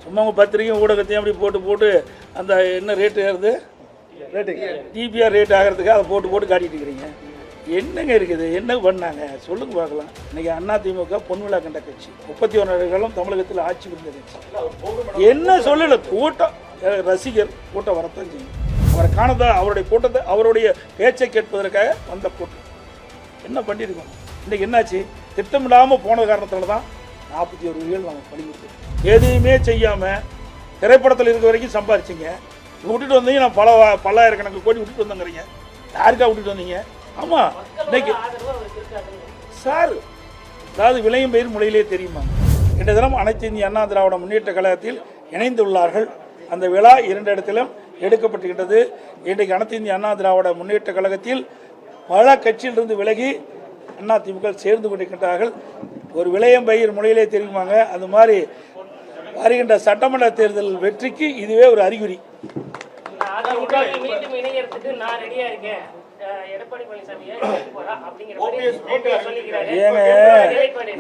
சும்மா உங்கள் பத்திரிக்கையும் ஊடகத்தையும் அப்படி போட்டு போட்டு அந்த என்ன ரேட்டு ஏறுது டிபிஆர் ரேட் ஆகிறதுக்கு அதை போட்டு போட்டு காட்டிட்டு இருக்கிறீங்க. என்னங்க இருக்குது, என்ன பண்ணாங்க சொல்லுங்க பார்க்கலாம். இன்றைக்கி அதிமுக பொன்விழா கண்ட கட்சி, 31 காலம் தமிழகத்தில் ஆட்சி புரிந்த கட்சி. என்ன சொல்லலை, கூட்டம் ரசிகர் கூட்டம் வரத்தான் செய்யும். அவரை காணதா அவருடைய கூட்டத்தை அவருடைய பேச்சை கேட்பதற்காக வந்த கூட்டம் என்ன பண்ணியிருக்கோம். இன்றைக்கி என்னாச்சு, திட்டமிடாமல் போன காரணத்தால் தான் 41 உயிர்கள் நாங்கள் பணி கொடுத்தோம். எதையுமே செய்யாமல் திரைப்படத்தில் இருக்க வரைக்கும் சம்பாரிச்சிங்க. விட்டுட்டு வந்தீங்க, நான் பல்லாயிரக்கணக்கு கோடி விட்டுட்டு வந்தேங்கிறீங்க. யாருக்கா விட்டுட்டு வந்தீங்க? ஆமாம், இன்னைக்கு சார் அதாவது விளையும் பயிர் முறையிலே தெரியுமா. இன்றைய தினம் அனைத்து இந்திய அண்ணா திராவிட முன்னேற்ற கழகத்தில் இணைந்துள்ளார்கள். அந்த விழா 2 இடத்திலும் எடுக்கப்பட்டுகின்றது. இன்றைக்கு அனைத்து இந்திய அண்ணா திராவிட முன்னேற்ற கழகத்தில் பல கட்சியிலிருந்து விலகி அதிமுக சேர்ந்து கொண்டிருக்கின்றார்கள். ஒரு விளையம் பயிர் முறையிலே தெரியுமாங்க. அது மாதிரி வருகின்ற சட்டமன்ற தேர்தல் வெற்றிக்கு இதுவே ஒரு அறிகுறி.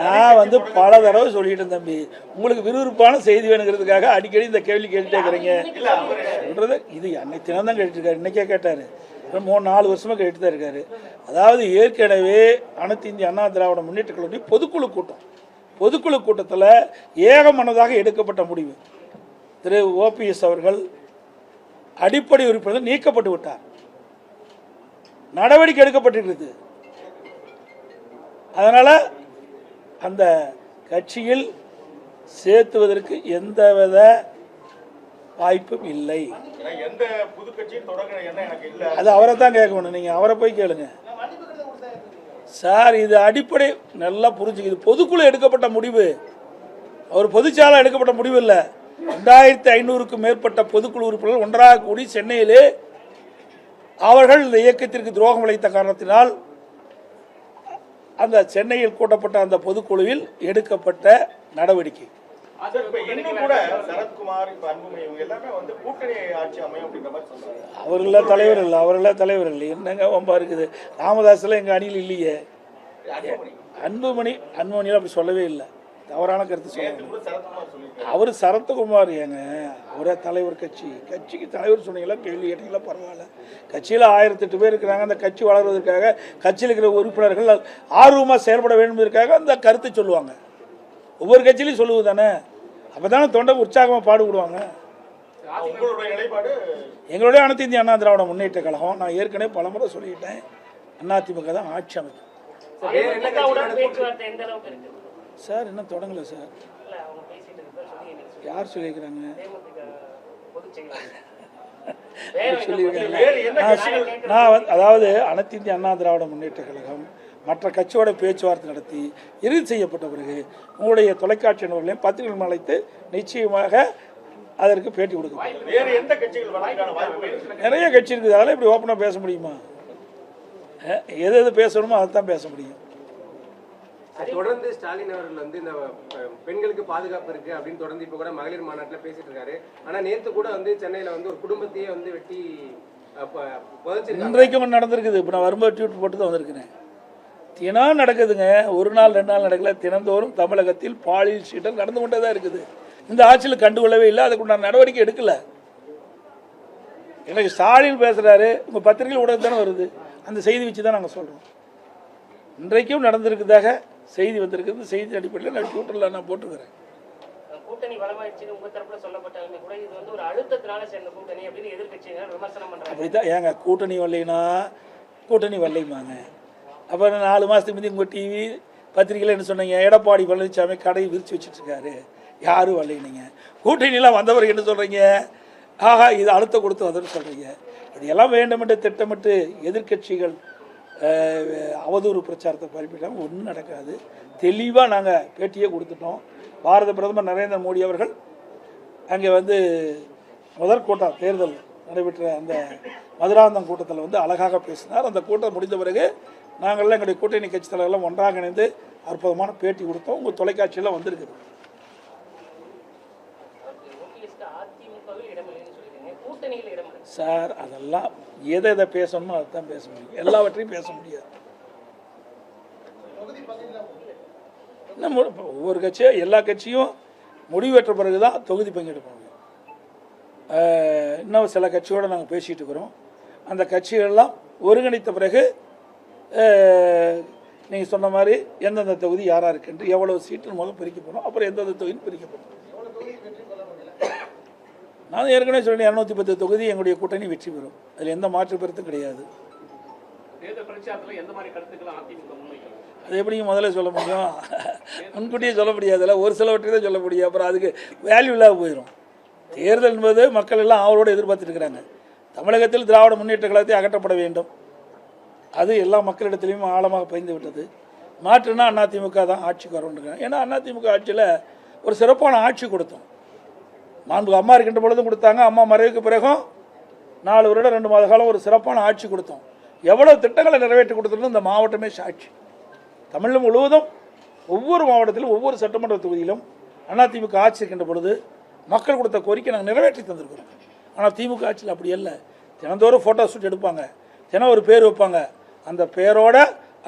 நான் பல தடவை சொல்லிட்டேன் தம்பி, உங்களுக்கு விறுவிறுப்பான செய்தி வேணுங்கிறதுக்காக அடிக்கடி இந்த கேள்வி கேட்டுட்டே இருக்கிறீங்க. இது அன்னைக்கு தினம் தான் கேட்டுருக்காரு, இன்னைக்கே கேட்டாரு, 3-4 வருஷமா கேட்டு தான் இருக்காரு. அதாவது ஏற்கனவே அனைத்து இந்திய அண்ணா திராவிட முன்னேற்ற கழகத்தின் பொதுக்குழு கூட்டத்தில் ஏகமனதாக எடுக்கப்பட்ட முடிவு, திரு OPS அவர்கள் அடிப்படை உறுப்பினர் நீக்கப்பட்டு விட்டார். நடவடிக்கை எடுக்கப்பட்டிருக்கிறது. அதனால அந்த கட்சியில் சேர்த்துவதற்கு எந்தவித வாய்ப்பும் இல்லை. அது அவரை தான் கேட்கணும், நீங்க அவரை போய் கேளுங்க சார். இது அடிப்படை நல்லா புரிஞ்சுக்குது. பொதுக்குழு எடுக்கப்பட்ட முடிவு, ஒரு பொதுச்சாலை எடுக்கப்பட்ட முடிவு இல்லை. 2500க்கும் மேற்பட்ட பொதுக்குழு உறுப்பினர்கள் ஒன்றாக கூடி சென்னையிலே அவர்கள் இந்த இயக்கத்திற்கு துரோகம் இழைத்த காரணத்தினால் அந்த சென்னையில் கூட்டப்பட்ட அந்த பொதுக்குழுவில் எடுக்கப்பட்ட நடவடிக்கை. அவர்கள தலைவர் இல்லை, என்னங்க வம்பா இருக்குது. ராமதாஸ்ல எங்க அணியில் இல்லையே. அன்புமணியில் அப்படி சொல்லவே இல்லை, தவறான கருத்து சொல்ல. அவர் சரத்குமார் ஏங்க, அவரே தலைவர், கட்சிக்கு தலைவர் சொன்னீங்களா, கேள்வி கேட்டீங்களா, பரவாயில்ல. கட்சியில் 1008 பேர் இருக்கிறாங்க. அந்த கட்சி வளர்வதற்காக கட்சியில் இருக்கிற உறுப்பினர்கள் ஆர்வமாக செயல்பட வேண்டுவதற்காக அந்த கருத்தை சொல்லுவாங்க. ஒவ்வொரு கட்சியிலையும் சொல்லுவது தானே, அப்போ தானே தொண்டை உற்சாகமாக பாடுபடுவாங்க. எங்களுடைய அனைத்து இந்திய அண்ணா திராவிட முன்னேற்ற கழகம், நான் ஏற்கனவே பலமுறை சொல்லிட்டேன், அதிமுக தான் ஆட்சி அமைக்கும் சார். இன்னும் தொடங்கல சார். யார் சொல்லியிருக்கிறாங்க? நான் அதாவது அனைத்து இந்திய அண்ணா திராவிட முன்னேற்ற கழகம் மற்ற கட்சியோட பேச்சுவார்த்தை நடத்தி இறுதி செய்யப்பட்ட பிறகு உங்களுடைய தொலைக்காட்சி நபர்களையும் பத்திரிகைகள் அழைத்து நிச்சயமாக அதற்கு பேட்டி கொடுக்கும். நிறைய கட்சி இருக்குது, அதெல்லாம் இப்படி ஓப்பனாக பேச முடியுமா? எது பேசணுமோ அதை தான் பேச முடியும். தொடர்ந்து ஸ்டாலின் அவர்கள் இந்த பெண்களுக்கு பாதுகாப்பு இருக்கு அப்படின்னு தொடர்ந்து இப்ப கூட மகளிர் மாநாட்டில் பேசிட்டு இருக்காரு. ஆனா நேத்து கூட சென்னையில ஒரு குடும்பத்தையே வெட்டி இன்றைக்கும் நடந்திருக்குது. இப்ப நான் வரும்போது ட்வீட் போட்டு தான் வந்திருக்கிறேன். தினம் நடக்குதுங்க, 1 நாள் 2 நாள் நடக்கல. தினந்தோறும் தமிழகத்தில் பாலியல் சீட்டல் நடந்து கொண்டே தான் இருக்குது. இந்த ஆட்சியில் கண்டுகொள்ளவே இல்லை, அதுக்குண்டான நடவடிக்கை எடுக்கல. எனக்கு ஸ்டாலின் பேசுறாரு, உங்க பத்திரிகை ஊடகம் தானே வருது, அந்த செய்தி வச்சு தான் நாங்கள் சொல்றோம். இன்றைக்கும் நடந்திருக்குதாக செய்தி வந்திருக்குது. செய்தி அடிப்படையில் நான் ட்விட்டரில் நான் போட்டுக்கிறேன். கூட்டணி பலமாயிடுச்சு உங்க தரப்புல சொல்லப்பட்டாலுமே கூட இது ஒரு அழுத்தத்தினால சேர்ந்த கூட்டணி அப்படின்னு எதிர்க்கட்சியினர் விமர்சனம் பண்றாங்க. அப்படிதான் ஏங்க, கூட்டணி வரலைன்னா கூட்டணி வரலைமாங்க. அப்புறம் 4 மாதத்துக்கு முந்தைய உங்கள் டிவி பத்திரிகையில் என்ன சொன்னீங்க, எடப்பாடி பழனிசாமி கடையை விரிச்சு வச்சுட்டு இருக்காரு, யாரும் வரலைங்க. கூட்டணியெல்லாம் வந்தவர்கள் என்ன சொல்கிறீங்க, ஆஹா இது அழுத்தம் கொடுத்து வந்ததுன்னு சொல்கிறீங்க. இதெல்லாம் வேண்டுமென்று திட்டமிட்டு எதிர்கட்சிகள் அவதூறு பிரச்சாரத்தை பரப்பிட்டாங்க. ஒன்றும் நடக்காது. தெளிவாக நாங்கள் பேட்டியே கொடுத்துட்டோம். பாரத பிரதமர் நரேந்திர மோடி அவர்கள் அங்கே முதற்கூட்டம் தேர்தல் நடைபெற்ற அந்த மதுராந்தகம் கூட்டத்தில் அழகாக பேசினார். அந்த கூட்டம் முடிந்த பிறகு நாங்கள்லாம் எங்களுடைய கூட்டணி கட்சி தலைவர்கள்லாம் ஒன்றாக இணைந்து அற்புதமான பேட்டி கொடுத்தோம். உங்கள் தொலைக்காட்சியெல்லாம் வந்திருக்குது. சார் அதெல்லாம் எதை பேசணுமோ அதுதான் பேச முடியும், எல்லாவற்றையும் பேச முடியாது. ஒவ்வொரு கட்சியும் எல்லா கட்சியும் முடிவெற்ற பிறகு தான் தொகுதி பங்கெடுக்க முடியும். இன்னும் சில கட்சியோடு நாங்கள் பேசிகிட்டு இருக்கிறோம். அந்த கட்சிகள்லாம் ஒருங்கிணைத்த பிறகு நீங்கள் சொன்ன மாதிரி எந்தெந்த தொகுதி யாராக இருக்குன்ட்டு எவ்வளோ சீட்டு முதல் பிரிக்க போகிறோம், அப்புறம் எந்தெந்த தொகுதி பிரிக்க போகிறோம். நான் ஏற்கனவே சொன்னேன் 210 தொகுதி எங்களுடைய கூட்டணி வெற்றி பெறும். அதில் எந்த மாற்று கருத்தும் கிடையாது. அது எப்படி முதல்ல சொல்ல முடியும்? முன்கூட்டியே சொல்ல முடியாதுல்ல, ஒரு சிலவற்றை தான் சொல்ல முடியும். அப்புறம் அதுக்கு வேல்யூ இல்லாமல் போயிடும். தேர்தல் என்பது மக்கள் எல்லாம் அவரோடு எதிர்பார்த்துட்டு இருக்கிறாங்க. தமிழகத்தில் திராவிட முன்னேற்ற கழகத்தை அகற்றப்பட வேண்டும். அது எல்லா மக்களிடத்திலையும் ஆழமாக பயந்து விட்டது. மாற்றுனா அதிமுக தான் ஆட்சிக்கு வரணுங்கிறாங்க. ஏன்னா அதிமுக ஆட்சியில் ஒரு சிறப்பான ஆட்சி கொடுத்தோம். மாண்புக்கு அம்மா இருக்கின்ற பொழுதும் கொடுத்தாங்க. அம்மா மறைவுக்கு பிறகும் 4 வருடம் 2 மாத காலம் ஒரு சிறப்பான ஆட்சி கொடுத்தோம். எவ்வளோ திட்டங்களை நிறைவேற்றி கொடுத்துருந்தோம் இந்த மாவட்டமே சாட்சி. தமிழகம் முழுவதும் ஒவ்வொரு மாவட்டத்திலும் ஒவ்வொரு சட்டமன்ற தொகுதியிலும் அதிமுக ஆட்சி இருக்கின்ற பொழுது மக்கள் கொடுத்த கோரிக்கை நாங்கள் நிறைவேற்றி தந்திருக்கிறோம். ஆனால் திமுக ஆட்சியில் அப்படி இல்லை. தினந்தோறும் ஃபோட்டோ ஷூட் எடுப்பாங்க, தினம் ஒரு பேர் வைப்பாங்க. அந்த பேரோட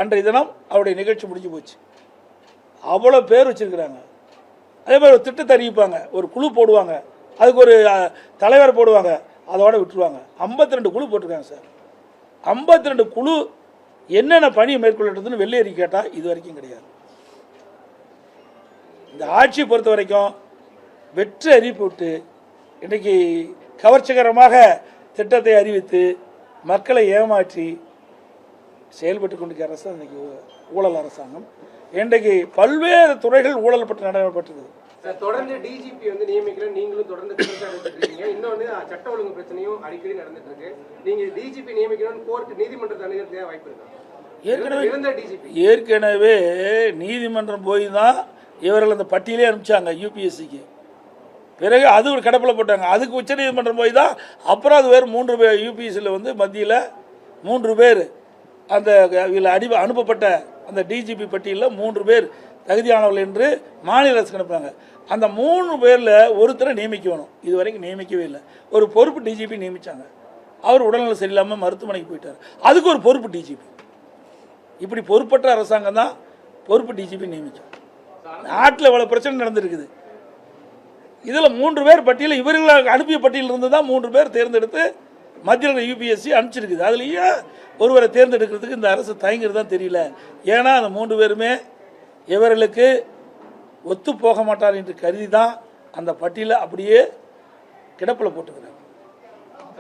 அன்றைய தினம் அவருடைய நிகழ்ச்சி முடிஞ்சு போச்சு. அவ்வளோ பேர் வச்சுருக்கிறாங்க. அதே மாதிரி ஒரு திட்டத்தை அறிவிப்பாங்க, ஒரு குழு போடுவாங்க, அதுக்கு ஒரு தலைவர் போடுவாங்க, அதோட விட்டுருவாங்க. 52 குழு போட்டிருக்காங்க சார். 52 குழு என்னென்ன பணியை மேற்கொள்ளட்டுன்னு வெள்ளை அறிக்கை கேட்டால் இது வரைக்கும் கிடையாது. இந்த ஆட்சியை பொறுத்த வரைக்கும் வெற்றி அறிவிப்பு விட்டு இன்றைக்கி கவர்ச்சிகரமாக திட்டத்தை அறிவித்து மக்களை ஏமாற்றி செயல்பட்டு கொண்டிருக்கிற அரசு இன்றைக்கி ஊழல் அரசாங்கம். இன்றைக்கு பல்வேறு துறைகள் ஊழல் பற்றி நடைபெற்றிருக்குது. தொடர்ந்து டிஜிபி வந்து நியமிக்கல, நீங்களும் தொடர்ந்து குற்றச்சாட்டு. இன்னொன்று சட்ட ஒழுங்கு பிரச்சனையும் அடிக்கடி நடந்துட்டு இருக்கு. நீங்க டிஜிபி நியமிக்கணும்னு கோர்ட் நீதிமன்றத்தை அணுகிறதுக்கு வாய்ப்பு இருக்கா? ஏற்கனவே நீதிமன்றம் போய் தான் இவர்கள் அந்த பட்டியலே அனுப்பிச்சாங்க யூபிஎஸ்சிக்கு. பிறகு அது ஒரு கடப்பில் போட்டாங்க. அதுக்கு உச்ச நீதிமன்றம் போய் தான் அப்புறம் அது வேறு 3 பேர் யூபிஎஸ்சியில் வந்து மத்தியில் 3 பேர் அந்த இதில் அனுப்பப்பட்ட அந்த டிஜிபி பட்டியலில் 3 பேர் தகுதியானவர்கள் என்று மாநில அரசுக்கு அனுப்புகிறாங்க. அந்த 3 பேரில் ஒருத்தரை நியமிக்க வேணும். இது வரைக்கும் நியமிக்கவே இல்லை. ஒரு பொறுப்பு டிஜிபி நியமித்தாங்க. அவர் உடல்நலம் சரியில்லாமல் மருத்துவமனைக்கு போயிட்டார். அதுக்கு ஒரு பொறுப்பு டிஜிபி. இப்படி பொறுப்பற்ற அரசாங்கம் தான் பொறுப்பு டிஜிபி நியமித்தோம். நாட்டில் இவ்வளோ பிரச்சனை நடந்துருக்குது. இதில் 3 பேர் பட்டியலில் இவர்கள் அனுப்பிய பட்டியலில் இருந்து தான் 3 பேர் தேர்ந்தெடுத்து மத்தியில் யூபிஎஸ்சி அனுப்பிச்சிருக்குது. அதுலேயே ஒருவரை தேர்ந்தெடுக்கிறதுக்கு இந்த அரசு தயங்குறது தான் தெரியல. ஏன்னா அந்த 3 பேருமே இவர்களுக்கு ஒத்து போக மாட்டார் என்று கருதி தான் அந்த பட்டியலை அப்படியே கிடப்பில் போட்டுக்கிறாங்க.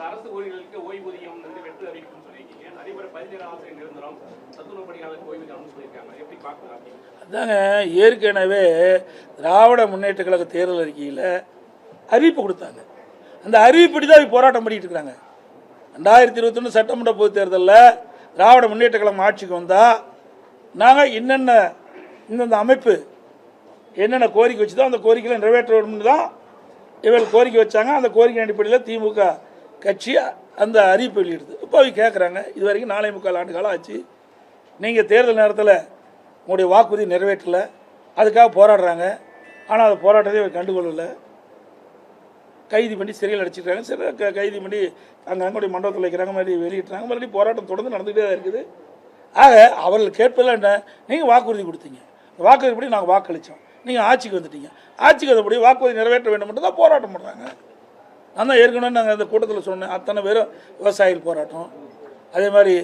அரசு ஊழியர்களுக்கு ஓய்வூதியம் வெற்றி அறிவிக்கும் சொல்லியிருக்கீங்க. அதே மாதிரி 17 ஆசிரியர் நிரந்தரம் சத்துணவு பணியாளருக்கு ஓய்வூதியம் சொல்லியிருக்காங்க. எப்படி பார்க்கலாம்? அதாங்க, ஏற்கனவே திராவிட முன்னேற்ற கழக தேர்தல் அறிக்கையில் அறிவிப்பு கொடுத்தாங்க. அந்த அறிவிப்படி தான் போராட்டம் பண்ணிட்டு இருக்கிறாங்க. 2021 சட்டமன்ற பொதுத் தேர்தலில் திராவிட முன்னேற்ற கழகம் ஆட்சிக்கு வந்தால் நாங்கள் இந்தந்த அமைப்பு என்னென்ன கோரிக்கை வச்சுதோ அந்த கோரிக்கையில் நிறைவேற்ற வேணும்னு தான் இவர்கள் கோரிக்கை வச்சாங்க. அந்த கோரிக்கை அடிப்படையில் திமுக கட்சி அந்த அறிவிப்பு வெளியிடுது. இப்போ அவங்க கேட்குறாங்க, இது வரைக்கும் 4.25 ஆண்டு காலம் ஆச்சு, நீங்கள் தேர்தல் நேரத்தில் உங்களுடைய வாக்குறுதி நிறைவேற்றலை, அதுக்காக போராடுறாங்க. ஆனால் அந்த போராட்டத்தை இவர் கண்டுகொள்ளலை. கைது பண்ணி சிறையில் அடிச்சிருக்காங்க. சரி, கைது பண்ணி அங்கங்களுடைய மண்டபத்தில் வைக்கிறாங்க, மாதிரி வெளியிட்டுறாங்க. மறுபடியும் போராட்டம் தொடர்ந்து நடந்துகிட்டே தான் இருக்குது. ஆக அவர்கள் கேட்பதில் என்ன, நீங்கள் வாக்குறுதி கொடுத்தீங்க, வாக்குறுதிப்படி நாங்கள் வாக்களித்தோம், நீங்கள் ஆட்சிக்கு வந்துட்டீங்க, ஆட்சிக்கு வந்தபடி வாக்குறுதி நிறைவேற்ற வேண்டும் மட்டும் தான் போராட்டம் பண்ணுறாங்க. நான் தான் ஏற்கனவே நாங்கள் அந்த கூட்டத்தில் சொன்னேன், அத்தனை பேரும் விவசாயிகள் போராட்டம், அதே மாதிரி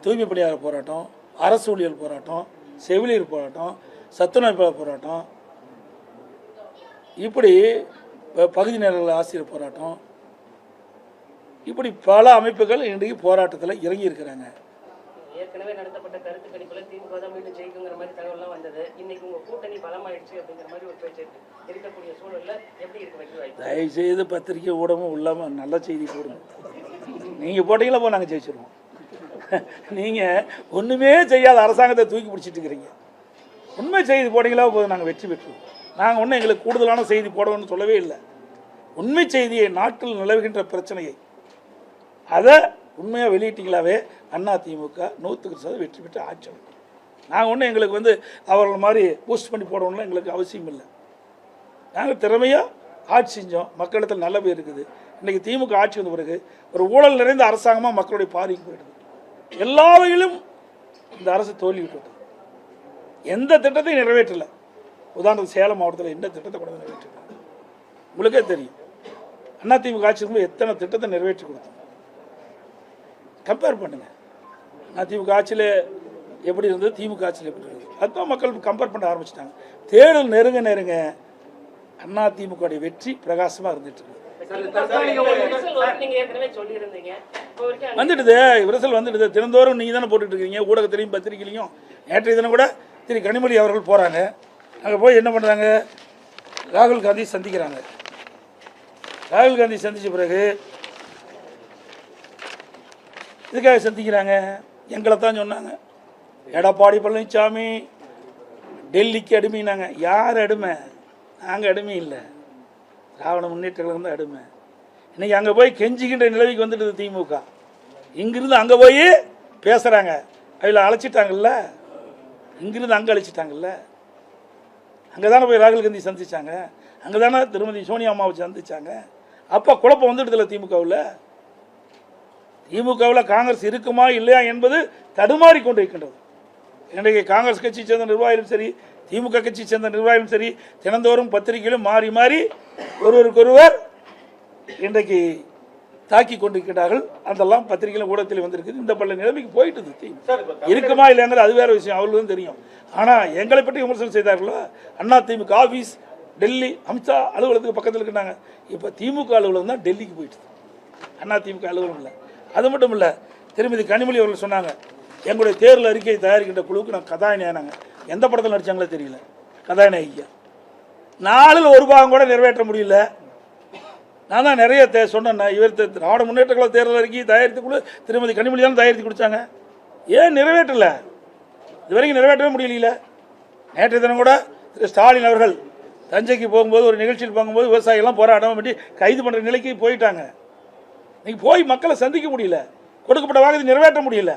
தூய்மை பணியாளர் போராட்டம், அரசு ஊழியர் போராட்டம், செவிலியர் போராட்டம், சத்துணவு போராட்டம், இப்படி பகுதி நேர ஆசிரியர் போராட்டம், இப்படி பல அமைப்புகள் இன்றைக்கு போராட்டத்தில் இறங்கி இருக்கிறாங்க. ஏற்கனவே நடத்தப்பட்ட கருத்து கணிப்புல திமுக தான் மீண்டும் ஜெயிக்குங்கிற மாதிரி தகவல்லாம் வந்தது. இன்னைக்கு உங்க கூட்டணி பலமாயிடுச்சு அப்படிங்கிற மாதிரி ஒரு பேச்சு இருக்கக்கூடிய சூழல்ல எப்படி இருக்கு வெற்றி வாய்ப்பு? தயவுசெய்து பத்திரிகை ஊடகம் இல்லாமல் நல்ல செய்தி போடுங்க. நீங்கள் போட்டீங்களா போ, நாங்கள் ஜெயிச்சிருவோம். நீங்கள் ஒன்றுமே செய்யாத அரசாங்கத்தை தூக்கி பிடிச்சிட்டு இருக்கிறீங்க. உண்மை செய்தி போட்டீங்களா போதும், நாங்கள் வெற்றி பெற்றுவோம். நாங்கள் ஒன்றும் எங்களுக்கு கூடுதலான செய்தி போடணும்னு சொல்லவே இல்லை. உண்மை செய்தியை, நாட்டில் நிலவுகின்ற பிரச்சனையை அதை உண்மையாக வெளியிட்டீங்களாவே அதிமுக 100% வெற்றி பெற்று ஆட்சி அமைக்கும். நாங்கள் ஒன்றும் எங்களுக்கு அவர்கள் மாதிரி பூஸ்ட் பண்ணி போடணும்னு எங்களுக்கு அவசியம் இல்லை. நாங்கள் திறமையாக ஆட்சி செஞ்சோம், மக்களிடத்தில் நல்ல பேர் இருக்குது. இன்றைக்கி திமுக ஆட்சி வந்த பிறகு ஒரு ஊழல் நிறைந்த அரசாங்கமாக மக்களுடைய பார்வைக்கு போயிடுது. எல்லா வகையிலும் இந்த அரசு தோல்வி விட்டுவிட்டது. எந்த திட்டத்தையும் நிறைவேற்றலை. உதாரணத்துக்கு சேலம் மாவட்டத்தில் எந்த திட்டத்தை கூட நிறைவேற்றலை. உங்களுக்கே தெரியும். அதிமுக ஆட்சி இருக்கும்போது எத்தனை திட்டத்தை நிறைவேற்றி கொடுத்தோம். கம்பேர் பண்ணுங்க. அதிமுக ஆட்சியில் எப்படி இருந்தது, திமுக ஆட்சியில் எப்படி இருந்தது, அதுதான் மக்கள் கம்பேர் பண்ண ஆரம்பிச்சிட்டாங்க. தேர்தல் நெருங்க அதிமுக வெற்றி பிரகாசமாக இருந்துட்டு இருக்கு. வந்துடுது, விரசல் வந்துடுது. தினந்தோறும் நீங்கள் தானே போட்டுட்டு இருக்கீங்க, ஊடகத்திலையும் பத்திரிகையிலையும். நேற்றைய தினம் கூட திரு கனிமொழி அவர்கள் போகிறாங்க. அங்கே போய் என்ன பண்ணுறாங்க, ராகுல் காந்தி சந்திக்கிறாங்க. ராகுல் காந்தி சந்தித்த பிறகு இதுக்காக சந்திக்கிறாங்க, எங்களை தான் சொன்னாங்க. எடப்பாடி பழனிசாமி டெல்லிக்கு அடிமைனாங்க. யார் அடிமை? நாங்கள் அடிமை இல்லை, திராவிட முன்னேற்ற கழகம் தான் அடிமை. இன்னைக்கு அங்கே போய் கெஞ்சிக்கின்ற நிலவிக்கு வந்துடுது திமுக. இங்கிருந்து அங்கே போய் பேசுகிறாங்க. அதில் அழைச்சிட்டாங்கல்ல, இங்கிருந்து அங்கே அழைச்சிட்டாங்கல்ல. அங்கே தானே போய் ராகுல் காந்தி சந்திச்சாங்க, அங்கே தானே திருமதி சோனியா அம்மாவை சந்திச்சாங்க. அப்போ குழப்பம் வந்துடுதில்ல திமுகவில். திமுகவில் காங்கிரஸ் இருக்குமா இல்லையா என்பது தடுமாறி கொண்டு இருக்கின்றது. இன்றைக்கு காங்கிரஸ் கட்சி சேர்ந்த நிர்வாகிகளும் சரி, திமுக கட்சி சேர்ந்த நிர்வாகிகளும் சரி, தினந்தோறும் பத்திரிகையிலும் மாறி மாறி ஒருவருக்கொருவர் இன்றைக்கு தாக்கி கொண்டிருக்கிறார்கள். அதெல்லாம் பத்திரிகையிலும் ஊடகத்தில் வந்திருக்குது. இந்த பல நிலைமைக்கு போயிட்டு இருக்குமா இல்லையாங்கிறது அது வேற விஷயம், அவர்களுக்கும் தெரியும். ஆனால் எங்களை பற்றி விமர்சனம் செய்தார்களோ, அதிமுக ஆஃபீஸ் டெல்லி அமித்ஷா அலுவலகத்துக்கு பக்கத்தில் இருக்கிறாங்க. இப்போ திமுக அலுவலகம் தான் டெல்லிக்கு போயிட்டு, அதிமுக அலுவலகம் இல்லை. அது மட்டும் இல்லை, திருமதி கனிமொழி அவர்கள் சொன்னாங்க, எங்களுடைய தேர்தல் அறிக்கையை தயாரிக்கின்ற குழுவுக்கு நான் கதாநாயகனாங்க. எந்த படத்தில் நடிச்சாங்களோ தெரியல, கதாநாயகியா. 4 ஒரு பாகம் கூட நிறைவேற்ற முடியல. நான் தான் நிறைய சொன்னேன். இவர் திராவிட முன்னேற்ற கழக தேர்தல் அறிக்கையை தயாரித்து குழு திருமதி கனிமொழி தான் தயாரித்து கொடுத்தாங்க. ஏன் நிறைவேற்றல? இதுவரைக்கும் நிறைவேற்றவே முடியல. நேற்றைய தினம் கூட திரு ஸ்டாலின் அவர்கள் தஞ்சைக்கு போகும்போது ஒரு நிகழ்ச்சியில் போகும்போது விவசாயிகள்லாம் போராட்டம் பண்ணி கைது பண்ணுற நிலைக்கு போயிட்டாங்க. நீங்கள் போய் மக்களை சந்திக்க முடியல, கொடுக்கப்பட்ட வாக்குறுதி நிறைவேற்ற முடியல.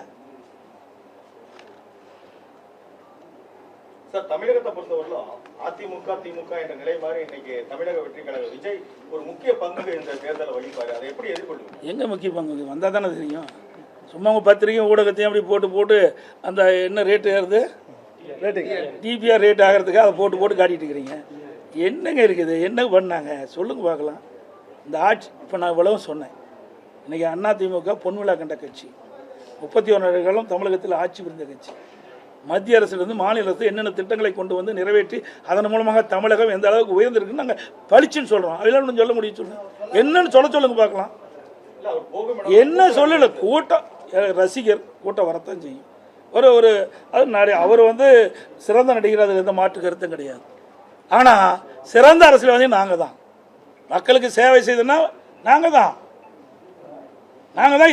சார், தமிழகத்தை பொறுத்தவரையிலும் அதிமுக திமுக என்ற நிலை மாதிரி இன்னைக்கு தமிழக வெற்றி கழக விஜய் ஒரு முக்கிய பங்கு இந்த தேர்தலை வகிப்பாரு. அதை எப்படி எதிர்கொள்ளுங்க? எங்க முக்கிய பங்கு வந்தால் தானே தெரியும். சும்மா உங்கள் பத்திரிகையும் ஊடகத்தையும் அப்படி போட்டு அந்த என்ன ரேட்டு ஏறுது, டிபிஆர் ரேட் ஆகிறதுக்கு அதை போட்டு காட்டிட்டு இருக்கிறீங்க. என்னங்க இருக்குது, என்ன பண்ணாங்க சொல்லுங்க பார்க்கலாம். இந்த ஆட்சி இப்போ நான் இவ்வளவும் சொன்னேன். இன்றைக்கி அதிமுக பொன்விழா கண்ட கட்சி, 31 ஆண்டுகளும் தமிழகத்தில் ஆட்சி புரிந்த கட்சி. மத்திய அரசிலிருந்து மாநில அரசு என்னென்ன திட்டங்களை கொண்டு வந்து நிறைவேற்றி அதன் மூலமாக தமிழகம் எந்த அளவுக்கு உயர்ந்திருக்குன்னு நாங்கள் பளிச்சுன்னு சொல்கிறோம். அதெல்லாம் சொல்ல முடியும், சொல்லுங்க என்னன்னு சொல்லுங்க பார்க்கலாம். என்ன சொல்லலை, கூட்டம் ரசிகர் கூட்டம் வரத்தான் செய்யும். ஒரு அது நிறைய அவர் சிறந்த நடிகர், அதில் எந்த மாற்று கருத்தும் கிடையாது. ஆனால் சிறந்த அரசியல்வாதி நாங்கள் தான். மக்களுக்கு சேவை செய்தோன்னா நாங்கள் தான்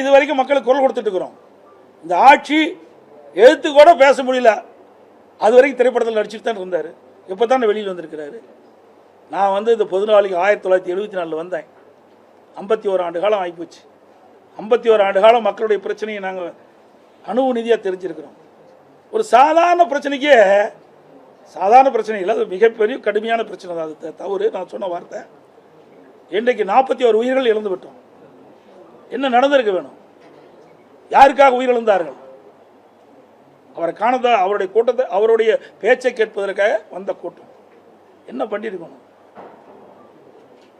இது வரைக்கும் மக்களுக்கு குரல் கொடுத்துட்டு இருக்கிறோம். இந்த ஆட்சி எழுத்து கூட பேச முடியல. அது வரைக்கும் திரைப்படத்தில் நடிச்சுட்டு தான் இருந்தார். இப்போ தான் வெளியில் வந்திருக்கிறாரு. நான் இந்த பொதுநாளைக்கு 1974 வந்தேன். 51 ஆண்டு காலம் ஆகிப்போச்சு. 51 ஆண்டு காலம் மக்களுடைய பிரச்சனையை நாங்கள் அணுவு நிதியாக தெரிஞ்சிருக்கிறோம். ஒரு சாதாரண பிரச்சனைக்கே சாதாரண பிரச்சனை இல்லை, அது மிகப்பெரிய கடுமையான பிரச்சனை தான். அது தவறு, நான் சொன்ன வார்த்தை. இன்றைக்கு 41 உயிர்கள் இழந்து விட்டோம். என்ன நடந்திருக்க வேணும்? யாருக்காக உயிரிழந்தார்கள்? அவரை காணதா, அவருடைய கூட்டத்தை, அவருடைய பேச்சை கேட்பதற்காக வந்த கூட்டம். என்ன பண்ணியிருக்கணும்?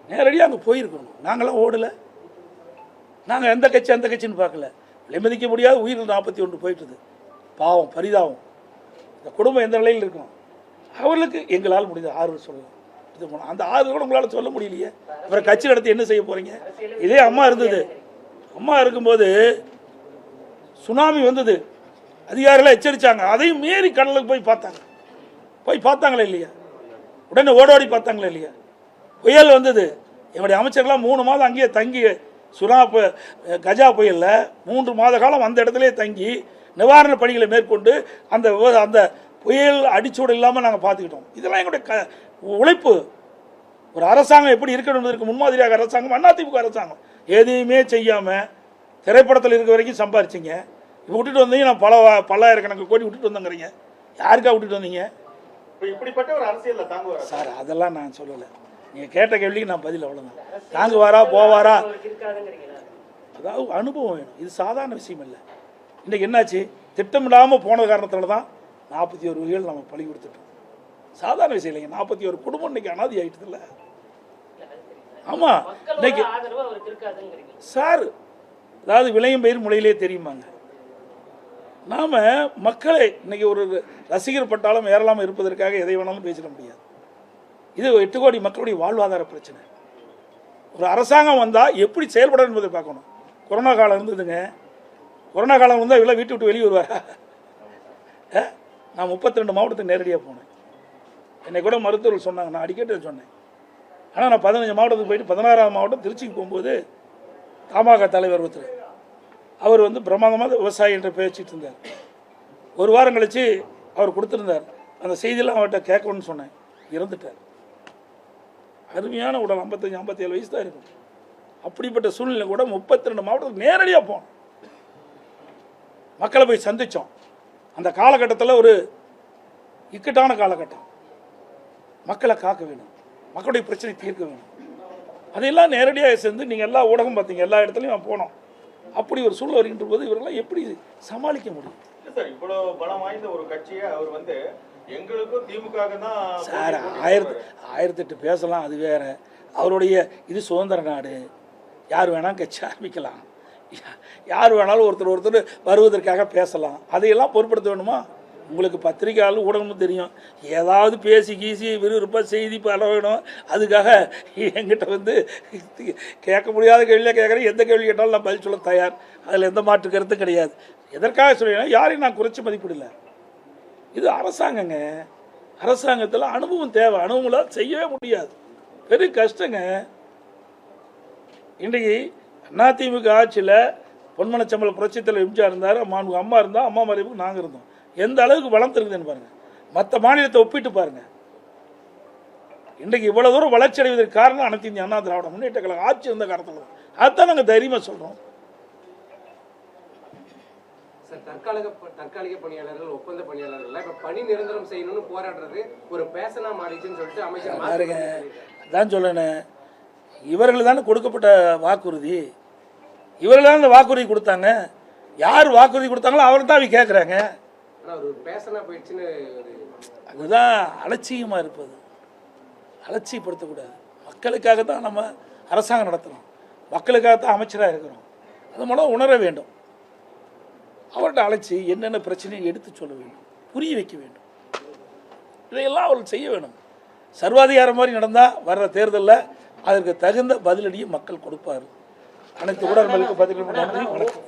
நேரடியாக அங்கே போயிருக்கணும். நாங்களாம் ஓடலை. நாங்கள் எந்த கட்சி அந்த கட்சின்னு பார்க்கல. விலைமதிக்க முடியாத உயிர்கள் 41 போயிட்டுது. பாவம், பரிதாபம். இந்த குடும்பம் எந்த நிலையில் இருக்கும்? அவர்களுக்கு எங்களால் முடிந்த ஆறுதல் சொல்லலாம். இது போனால் அந்த ஆறுதல் கூட உங்களால் சொல்ல முடியலையே. அப்புறம் கட்சி நடத்தி என்ன செய்ய போகிறீங்க? இதே அம்மா இருந்தது. அம்மா இருக்கும்போது சுனாமி வந்தது, அதிகாரிகள் எச்சரித்தாங்க. அதையும் மீறி கடலுக்கு போய் பார்த்தாங்களே இல்லையா? உடனே ஓடோடி பார்த்தாங்களே இல்லையா? புயல் வந்தது, எங்களுடைய அமைச்சர்கள்லாம் 3 மாதம் அங்கேயே தங்கி, கஜா புயலில் 3 மாத காலம் அந்த இடத்துலேயே தங்கி நிவாரண பணிகளை மேற்கொண்டு அந்த புயல் அடிச்சூடு இல்லாமல் நாங்கள் பார்த்துக்கிட்டோம். இதெல்லாம் எங்களுடைய உழைப்பு. ஒரு அரசாங்கம் எப்படி இருக்கணும்னு முன்மாதிரியாக அரசாங்கம் அதிமுக அரசாங்கம் எதையுமே செய்யாமல் திரைப்படத்தில் இருக்கிற வரைக்கும் சம்பாரிச்சிங்க. இப்போ விட்டுட்டு வந்தீங்க, நான் பல்லாயிரக்கணக்கு கோடி விட்டுட்டு வந்தேங்கிறீங்க. யாருக்கா விட்டுட்டு வந்தீங்க? இப்படிப்பட்ட ஒரு அரசியல் தாங்குவாரா சார்? அதெல்லாம் நான் சொல்லலை. நீங்கள் கேட்ட கேள்விக்கு நான் பதில் அவ்வளோதான். தாங்குவாரா போவாரா? அதாவது அனுபவம் வேணும். இது சாதாரண விஷயம் இல்லை. இன்றைக்கி என்னாச்சு? திட்டமிடாமல் போன காரணத்தில் தான் 41 உயிர்கள் நம்ம பழி கொடுத்துட்டோம். சாதாரண விஷயம் இல்லைங்க. 41 குடும்பம் இன்றைக்கி அனாதி ஆகிட்டதில்ல. ஆமாம் இன்னைக்கு மக்களோட ஆதரவு அவருக்கு இருக்காதுங்கிறீங்க. சார், அதாவது விளையும் பயிர் முளையிலே தெரியுமாங்க. நாம் மக்களை இன்னைக்கு ஒரு ரசிகர் பட்டாலும் ஏறலாமல் இருப்பதற்காக எதை வேணாலும் பேசிட முடியாது. இது 8 கோடி மக்களுடைய வாழ்வாதார பிரச்சனை. ஒரு அரசாங்கம் வந்தால் எப்படி செயல்படும் என்பதை பார்க்கணும். கொரோனா காலம் இருந்ததுங்க. கொரோனா காலம் வந்தால் இவ்வளோ வீட்டு விட்டு வெளியே வருவாரா? நான் 32 மாவட்டத்துக்கு நேரடியாக போனேன். என்னை கூட மருத்துவர்கள் சொன்னாங்க, நான் அடிக்கடி சொன்னேன். ஆனால் நான் 15 மாவட்டத்துக்கு போயிட்டு 16ஆம் மாவட்டம் திருச்சிக்கு போகும்போது தமாக தலைவர் ஒருத்தர் அவர் பிரமாதமாக விவசாயி என்ற பேசிட்டு இருந்தார். ஒரு வாரம் கழித்து அவர் கொடுத்துருந்தார். அந்த செய்தியெல்லாம் அவர்கிட்ட கேட்கணும்னு சொன்னேன். இறந்துட்டார். அருமையான உடல், 55-57 வயசு தான் இருக்கும். அப்படிப்பட்ட சூழ்நிலை கூட 32 மாவட்டத்துக்கு நேரடியாக போனோம். மக்களை போய் சந்தித்தோம். அந்த காலகட்டத்தில் ஒரு இக்கட்டான காலகட்டம். மக்களை காக்க வேணும், மக்களுடைய பிரச்சனை தீர்க்க வேணும். அதையெல்லாம் நேரடியாக சேர்ந்து நீங்கள் எல்லா ஊடகம் பார்த்தீங்க, எல்லா இடத்துலையும் போனோம். அப்படி ஒரு சூழல் வருகின்ற போது இவரெல்லாம் எப்படி சமாளிக்க முடியும்? இல்லை சார், இவ்வளோ பலம் வாய்ந்த ஒரு கட்சியை அவர் எங்களுக்கும் திமுக தான் சார், 1008 பேசலாம், அது வேற. அவருடைய இது சுதந்திர நாடு, யார் வேணாலும் கட்சி ஆரம்பிக்கலாம், யார் வேணாலும் ஒருத்தர் வருவதற்காக பேசலாம். அதையெல்லாம் பொருட்படுத்த வேணுமா? உங்களுக்கு பத்திரிகையாளர் ஊடகமும் தெரியும். ஏதாவது பேசி கீசி விறுவிறுப்பாக செய்தி பல வேணும். அதுக்காக என்கிட்ட கேட்க முடியாத கேள்வியாக கேட்குறேன். எந்த கேள்வி கேட்டாலும் நான் பதில் சொல்ல தயார். அதில் எந்த மாற்று கருத்தும் கிடையாது. எதற்காக சொல்லினா யாரையும் நான் குறைச்சி மதிப்பிடல. இது அரசாங்கங்க. அரசாங்கத்தில் அனுபவம் தேவை. அனுபவம் செய்யவே முடியாது. பெரிய கஷ்டங்க. இன்றைக்கு அதிமுக ஆட்சியில் பொன்மனச்சம்பள புரட்சித்தலைவர் எம்ஜிஆர் இருந்தார், அம்மா இருந்தால், அம்மா மறைவுக்கு நாங்கள் இருந்தோம். எந்த அளவுக்கு வளம் இருக்குதுன்னு பாருங்கள். மற்ற மாநிலத்தை ஒப்பிட்டு பாருங்கள். இன்றைக்கு இவ்வளோ தூரம் வளர்ச்சி அடைவதற்கு காரணம் அனைத்து இந்திய அண்ணா திராவிட முன்னேற்ற கழகம் ஆட்சி இருந்த காலத்தில் தான். அதுதான் நாங்கள் தைரியமாக சொல்கிறோம். சார், தற்காலிக பணியாளர்கள், ஒப்பந்த பணியாளர்கள் இப்போ பணி நிரந்தரம் செய்யணும்னு போராடுறது ஒரு பேசனா மாறிச்சுன்னு சொல்லிட்டு அமைச்சர் பாருங்க, அதான் சொல்லணும். இவர்கள் தானே கொடுக்கப்பட்ட வாக்குறுதி. இவர்கள் தான் இந்த வாக்குறுதி கொடுத்தாங்க. யார் வாக்குறுதி கொடுத்தாங்களோ அவர் தான் அவங்க கேட்குறாங்க. ஆனால் ஒரு பேசனா போயிடுச்சுன்னு அதுதான் அலட்சியமாக இருப்பது. அலட்சியப்படுத்தக்கூடாது. மக்களுக்காக தான் நம்ம அரசாங்கம் நடத்துகிறோம், மக்களுக்காக தான் அமைச்சராக இருக்கிறோம். அது மூலம் உணர வேண்டும். அவர்கிட்ட அழைச்சி என்னென்ன பிரச்சனையை எடுத்து சொல்ல வேண்டும், புரிய வைக்க வேண்டும். இதையெல்லாம் அவர்கள் செய்ய வேணும். சர்வாதிகாரம் மாதிரி நடந்தால் வர்ற தேர்தலில் அதற்கு தகுந்த பதிலடியை மக்கள் கொடுப்பார். அனைத்து ஊடகங்களுக்கு பதில் நன்றி, வணக்கம்.